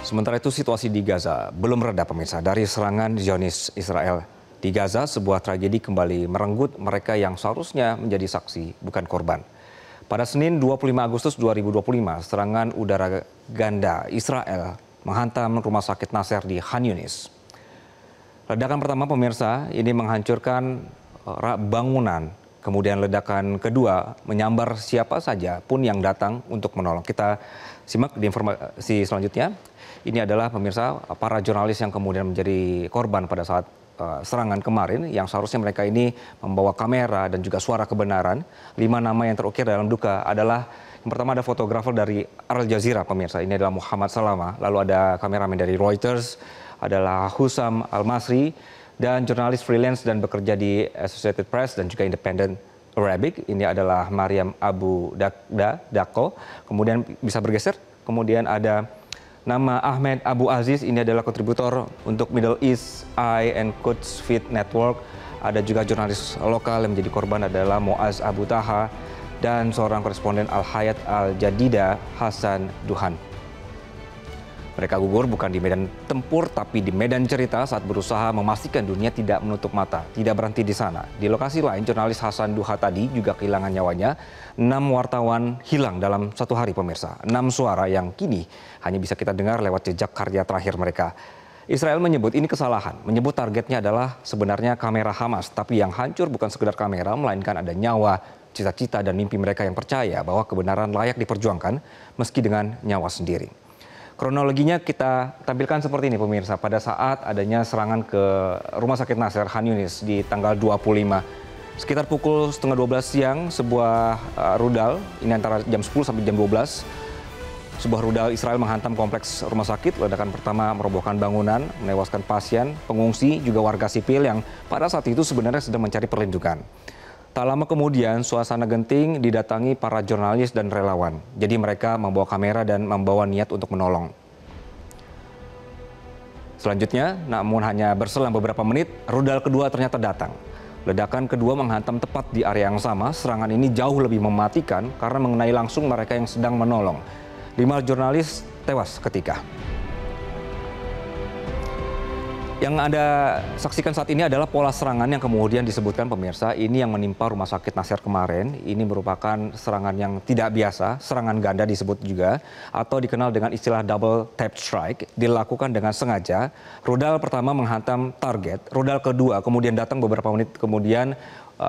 Sementara itu situasi di Gaza belum reda pemirsa dari serangan Zionis Israel. Di Gaza sebuah tragedi kembali merenggut mereka yang seharusnya menjadi saksi bukan korban. Pada Senin 25 Agustus 2025, serangan udara ganda Israel menghantam rumah sakit Nasser di Khan Yunis. Ledakan pertama pemirsa ini menghancurkan bangunan. Kemudian ledakan kedua menyambar siapa saja pun yang datang untuk menolong. Kita simak di informasi selanjutnya. Ini adalah pemirsa para jurnalis yang kemudian menjadi korban pada saat serangan kemarin, yang seharusnya mereka ini membawa kamera dan juga suara kebenaran. 5 nama yang terukir dalam duka adalah yang pertama ada fotografer dari Al Jazeera pemirsa, ini adalah Muhammad Salama. Lalu ada kameramen dari Reuters, adalah Hussam Al-Masri, dan jurnalis freelance dan bekerja di Associated Press dan juga Independent Arabic. Ini adalah Mariam Abu Dako. Kemudian bisa bergeser, kemudian ada nama Ahmed Abu Aziz, ini adalah kontributor untuk Middle East Eye and Quds Feed Network. Ada juga jurnalis lokal yang menjadi korban adalah Muaz Abu Taha dan seorang koresponden Al-Hayat Al-Jadida Hasan Duhan. Mereka gugur bukan di medan tempur tapi di medan cerita saat berusaha memastikan dunia tidak menutup mata, tidak berhenti di sana. Di lokasi lain, jurnalis Hasan Duha tadi juga kehilangan nyawanya. 6 wartawan hilang dalam satu hari pemirsa. 6 suara yang kini hanya bisa kita dengar lewat jejak karya terakhir mereka. Israel menyebut ini kesalahan, menyebut targetnya adalah sebenarnya kamera Hamas. Tapi yang hancur bukan sekedar kamera, melainkan ada nyawa, cita-cita dan mimpi mereka yang percaya bahwa kebenaran layak diperjuangkan meski dengan nyawa sendiri. Kronologinya kita tampilkan seperti ini pemirsa. Pada saat adanya serangan ke rumah sakit Nasser Khan Yunis di tanggal 25. Sekitar pukul setengah 12 siang, sebuah rudal, ini antara jam 10 sampai jam 12. Sebuah rudal Israel menghantam kompleks rumah sakit. Ledakan pertama merobohkan bangunan, menewaskan pasien, pengungsi, juga warga sipil yang pada saat itu sebenarnya sedang mencari perlindungan. Tak lama kemudian, suasana genting didatangi para jurnalis dan relawan. Jadi mereka membawa kamera dan membawa niat untuk menolong. Selanjutnya, namun hanya berselang beberapa menit, rudal kedua ternyata datang. Ledakan kedua menghantam tepat di area yang sama. Serangan ini jauh lebih mematikan karena mengenai langsung mereka yang sedang menolong. 5 jurnalis tewas seketika. Yang Anda saksikan saat ini adalah pola serangan yang kemudian disebutkan pemirsa. Ini yang menimpa rumah sakit Nasser kemarin. Ini merupakan serangan yang tidak biasa, serangan ganda disebut juga, atau dikenal dengan istilah double tap strike. Dilakukan dengan sengaja. Rudal pertama menghantam target, rudal kedua kemudian datang beberapa menit kemudian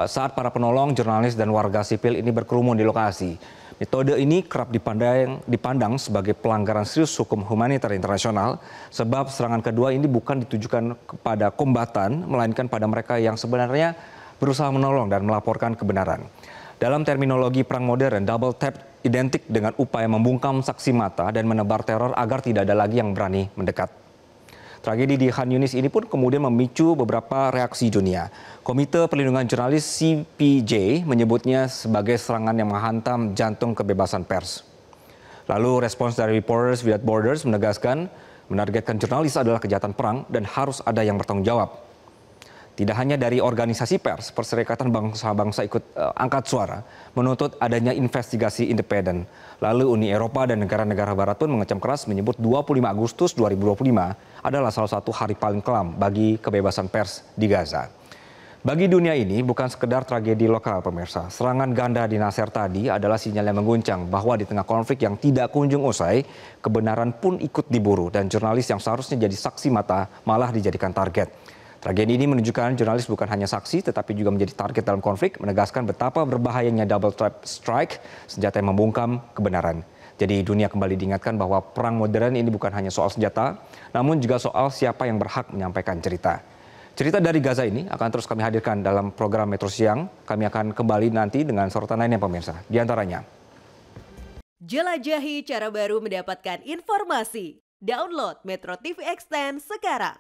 saat para penolong, jurnalis dan warga sipil ini berkerumun di lokasi. Metode ini kerap dipandang sebagai pelanggaran serius hukum humanitar internasional, sebab serangan kedua ini bukan ditujukan kepada kombatan, melainkan pada mereka yang sebenarnya berusaha menolong dan melaporkan kebenaran. Dalam terminologi perang modern, double tap identik dengan upaya membungkam saksi mata dan menebar teror agar tidak ada lagi yang berani mendekat. Tragedi di Khan Yunis ini pun kemudian memicu beberapa reaksi dunia. Komite Perlindungan Jurnalis CPJ menyebutnya sebagai serangan yang menghantam jantung kebebasan pers. Lalu respons dari Reporters Without Borders menegaskan menargetkan jurnalis adalah kejahatan perang dan harus ada yang bertanggung jawab. Tidak hanya dari organisasi pers, Perserikatan Bangsa-Bangsa ikut angkat suara menuntut adanya investigasi independen. Lalu Uni Eropa dan negara-negara barat pun mengecam keras menyebut 25 Agustus 2025 adalah salah satu hari paling kelam bagi kebebasan pers di Gaza. Bagi dunia ini bukan sekedar tragedi lokal pemirsa. Serangan ganda di Nasser tadi adalah sinyal yang mengguncang bahwa di tengah konflik yang tidak kunjung usai, kebenaran pun ikut diburu dan jurnalis yang seharusnya jadi saksi mata malah dijadikan target. Tragedi ini menunjukkan jurnalis bukan hanya saksi tetapi juga menjadi target dalam konflik, menegaskan betapa berbahayanya double tap strike, senjata yang membungkam kebenaran. Jadi dunia kembali diingatkan bahwa perang modern ini bukan hanya soal senjata, namun juga soal siapa yang berhak menyampaikan cerita. Cerita dari Gaza ini akan terus kami hadirkan dalam program Metro Siang. Kami akan kembali nanti dengan sorotan lainnya pemirsa. Di antaranya, jelajahi cara baru mendapatkan informasi. Download Metro TV Extend sekarang.